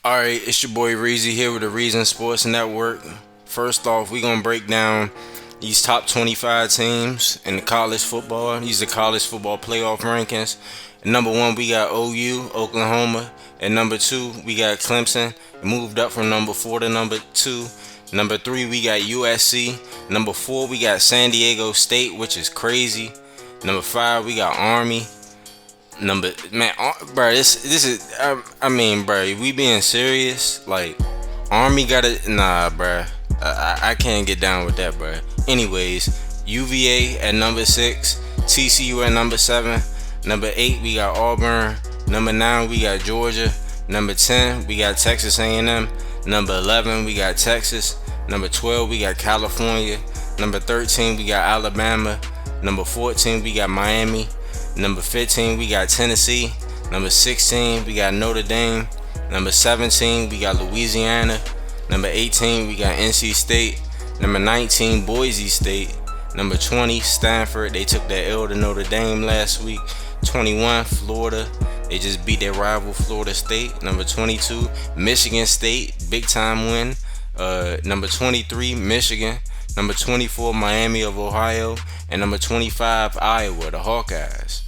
Alright, it's your boy Reezy here with the Reason Sports Network. First off, we gonna break down these top 25 teams in the college football. These are college football playoff rankings. At number one, we got OU, Oklahoma. At number two, we got Clemson. It moved up from number four to number two. Number three, we got USC. Number four, we got San Diego State, which is crazy. Number five, we got Army. Number man, bro, this is bro, we being serious? Like, Army gotta bro. I can't get down with that, bro. Anyways, UVA at number 6, TCU at number 7, number 8 we got Auburn, number 9 we got Georgia, number 10 we got Texas A&M, number 11 we got Texas, number 12 we got California, number 13 we got Alabama, number 14 we got Miami. Number 15, we got Tennessee. Number 16, we got Notre Dame. Number 17, we got Louisiana. Number 18, we got NC State. Number 19, Boise State. Number 20, Stanford. They took that L to Notre Dame last week. 21, Florida. They just beat their rival Florida State. Number 22, Michigan State. Big time win. Number 23, Michigan. Number 24, Miami of Ohio. And number 25, Iowa, the Hawkeyes.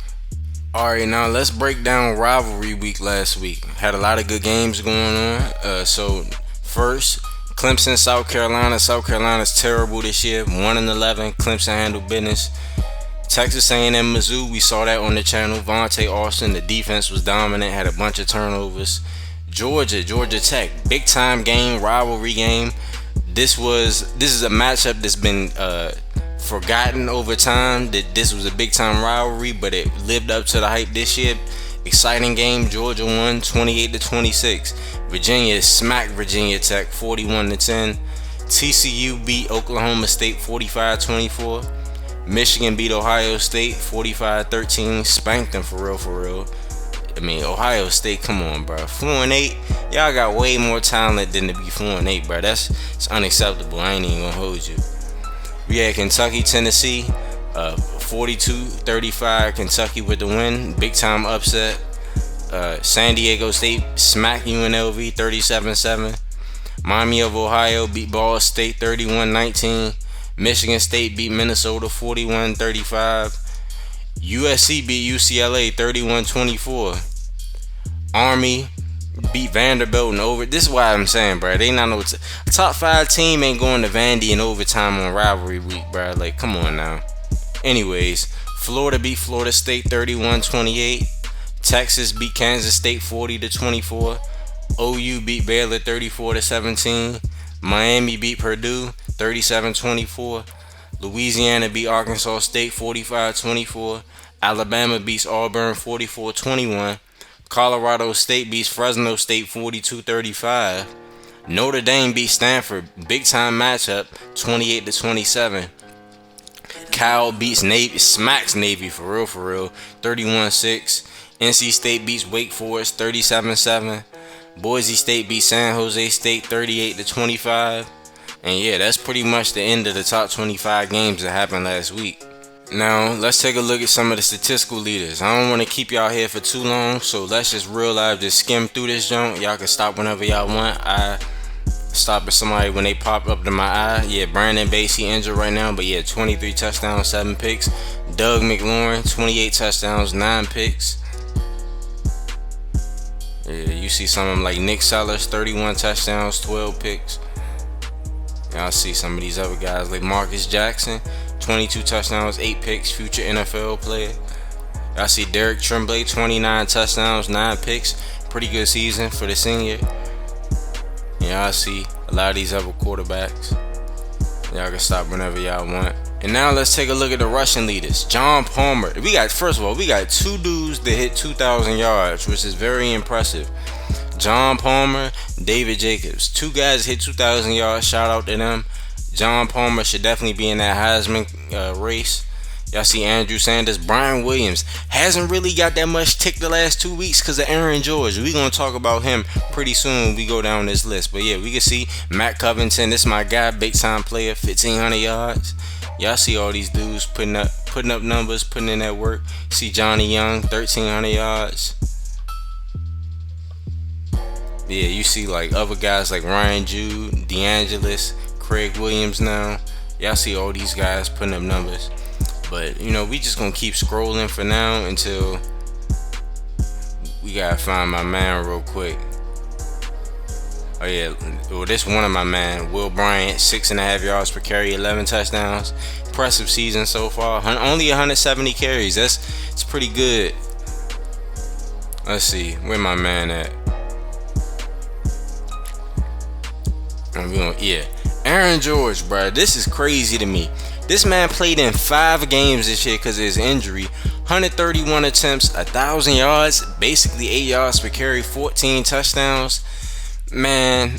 Alright, now let's break down rivalry week last week. Had a lot of good games going on. So first, Clemson, South Carolina. South Carolina's terrible this year. 1-11. Clemson handled business. Texas A&M, Mizzou. We saw that on the channel. Vontae Austin. The defense was dominant. Had a bunch of turnovers. Georgia Tech. Big time game. Rivalry game. This is a matchup that's been forgotten over time, that this was a big time rivalry, but it lived up to the hype this year. Exciting game. Georgia won 28-26. Virginia smacked Virginia Tech 41-10. TCU beat Oklahoma State 45-24. Michigan beat Ohio State 45-13. Spanked them for real. I mean, Ohio State, come on, bro. 4-8. Y'all got way more talent than to be 4-8, bro. It's unacceptable. I ain't even gonna hold you. We had Kentucky, Tennessee, 42-35. Kentucky with the win. Big time upset. San Diego State smacked UNLV 37-7. Miami of Ohio beat Ball State 31-19. Michigan State beat Minnesota 41-35. USC beat UCLA 31-24. Army beat Vanderbilt in over. This is why I'm saying, bro. They not no top 5 team ain't going to Vandy in overtime on rivalry week, bro. Like, come on now. Anyways, Florida beat Florida State 31-28. Texas beat Kansas State 40-24. OU beat Baylor 34-17. Miami beat Purdue 37-24. Louisiana beat Arkansas State 45-24. Alabama beats Auburn 44-21. Colorado State beats Fresno State 42-35. Notre Dame beats Stanford. Big time matchup 28-27. Cal beats Navy, smacks Navy for real 31-6. NC State beats Wake Forest 37-7. Boise State beats San Jose State 38-25. And yeah, that's pretty much the end of the top 25 games that happened last week. Now, let's take a look at some of the statistical leaders. I don't want to keep y'all here for too long, so let's just real live just skim through this junk. Y'all can stop whenever y'all want. I stop at somebody when they pop up to my eye. Yeah, Brandon Bass, he injured right now, but yeah, 23 touchdowns, 7 picks. Doug McLaurin, 28 touchdowns, 9 picks. Yeah, you see some of them like Nick Sellers, 31 touchdowns, 12 picks. Y'all see some of these other guys like Marcus Jackson, 22 touchdowns, 8 picks, future NFL player. Y'all see Derek Tremblay, 29 touchdowns, 9 picks. Pretty good season for the senior. Y'all see a lot of these other quarterbacks. Y'all can stop whenever y'all want. And now let's take a look at the rushing leaders. John Palmer. We got 2 dudes that hit 2,000 yards, which is very impressive. John Palmer, David Jacobs. 2 guys hit 2,000 yards. Shout out to them. John Palmer should definitely be in that Heisman race. Y'all see Andrew Sanders. Brian Williams hasn't really got that much tick the last 2 weeks because of Aaron George. We're going to talk about him pretty soon when we go down this list. But yeah, we can see Matt Covington. This is my guy, big time player, 1,500 yards. Y'all see all these dudes putting up numbers, putting in that work. See Johnny Young, 1,300 yards. Yeah, you see like other guys like Ryan Jude, DeAngelis, Craig Williams now. Y'all see all these guys putting up numbers. But we just gonna keep scrolling for now until we gotta find my man real quick. Oh yeah, well this one of my man, Will Bryant, 6.5 yards per carry, 11 touchdowns. Impressive season so far. Only 170 carries. It's pretty good. Let's see, where my man at? Yeah, Aaron George, bro. This is crazy to me. This man played in 5 games this year because of his injury. 131 attempts, 1,000 yards, basically 8 yards per carry, 14 touchdowns. Man,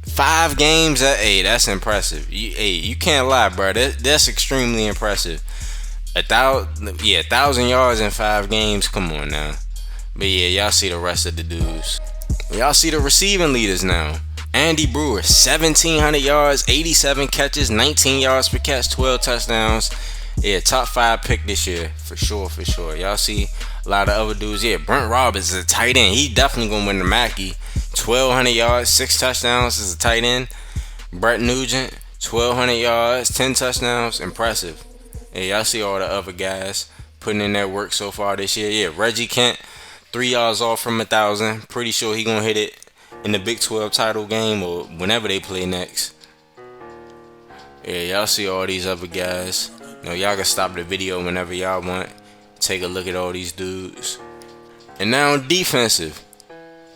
5 games. That's impressive. You can't lie, bro. That's extremely impressive. 1,000 yards in 5 games. Come on now. But yeah, y'all see the rest of the dudes. Y'all see the receiving leaders now. Andy Brewer, 1,700 yards, 87 catches, 19 yards per catch, 12 touchdowns. Yeah, top 5 pick this year, for sure. Y'all see a lot of other dudes. Yeah, Brent Roberts is a tight end. He definitely gonna win the Mackey. 1,200 yards, 6 touchdowns as a tight end. Brett Nugent, 1,200 yards, 10 touchdowns. Impressive. Yeah, y'all see all the other guys putting in their work so far this year. Yeah, Reggie Kent, 3 yards off from 1,000. Pretty sure he gonna hit it in the Big 12 title game or whenever they play next. Yeah, y'all see all these other guys. Y'all can stop the video whenever y'all want. Take a look at all these dudes. And now defensive.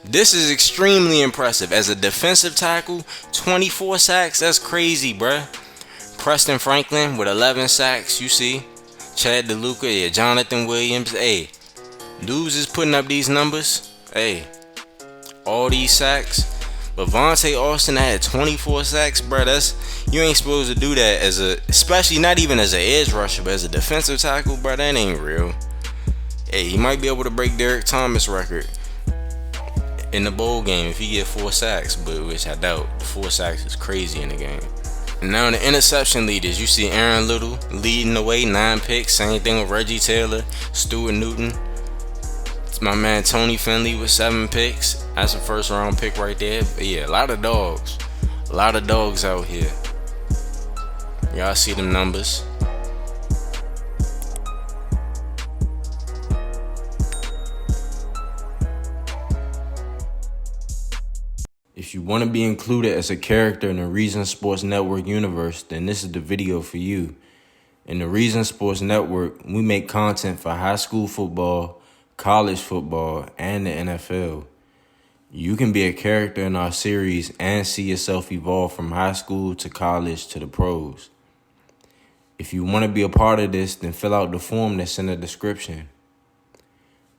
This is extremely impressive. As a defensive tackle, 24 sacks. That's crazy, bruh. Preston Franklin with 11 sacks. You see. Chad DeLuca. Yeah, Jonathan Williams. Hey, dudes is putting up these numbers. Hey, all these sacks. But Vontae Austin had 24 sacks, bro. You ain't supposed to do that especially not even as an edge rusher, but as a defensive tackle, bro. That ain't real. Hey, he might be able to break Derek Thomas' record in the bowl game if he get 4 sacks, but which I doubt. 4 sacks is crazy in the game. And now the interception leaders, you see Aaron Little leading the way, 9 picks. Same thing with Reggie Taylor, Stuart Newton. It's my man Tony Finley with 7 picks. That's a first round pick right there. But yeah, a lot of dogs. A lot of dogs out here. Y'all see them numbers. If you want to be included as a character in the Reason Sports Network universe, then this is the video for you. In the Reason Sports Network, we make content for high school football, college football, and the NFL. You can be a character in our series and see yourself evolve from high school to college to the pros. If you want to be a part of this, then fill out the form that's in the description.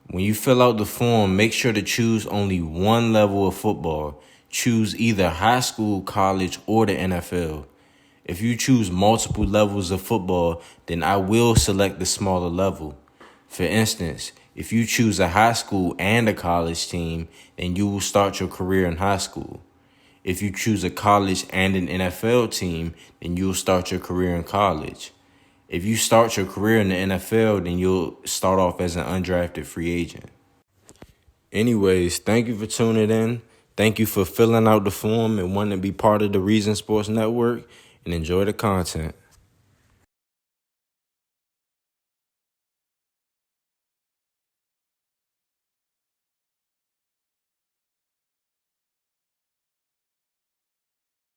When you fill out the form, make sure to choose only one level of football. Choose either high school, college, or the NFL. If you choose multiple levels of football, then I will select the smaller level. For instance, if you choose a high school and a college team, then you will start your career in high school. If you choose a college and an NFL team, then you'll start your career in college. If you start your career in the NFL, then you'll start off as an undrafted free agent. Anyways, thank you for tuning in. Thank you for filling out the form and wanting to be part of the Reason Sports Network, and enjoy the content.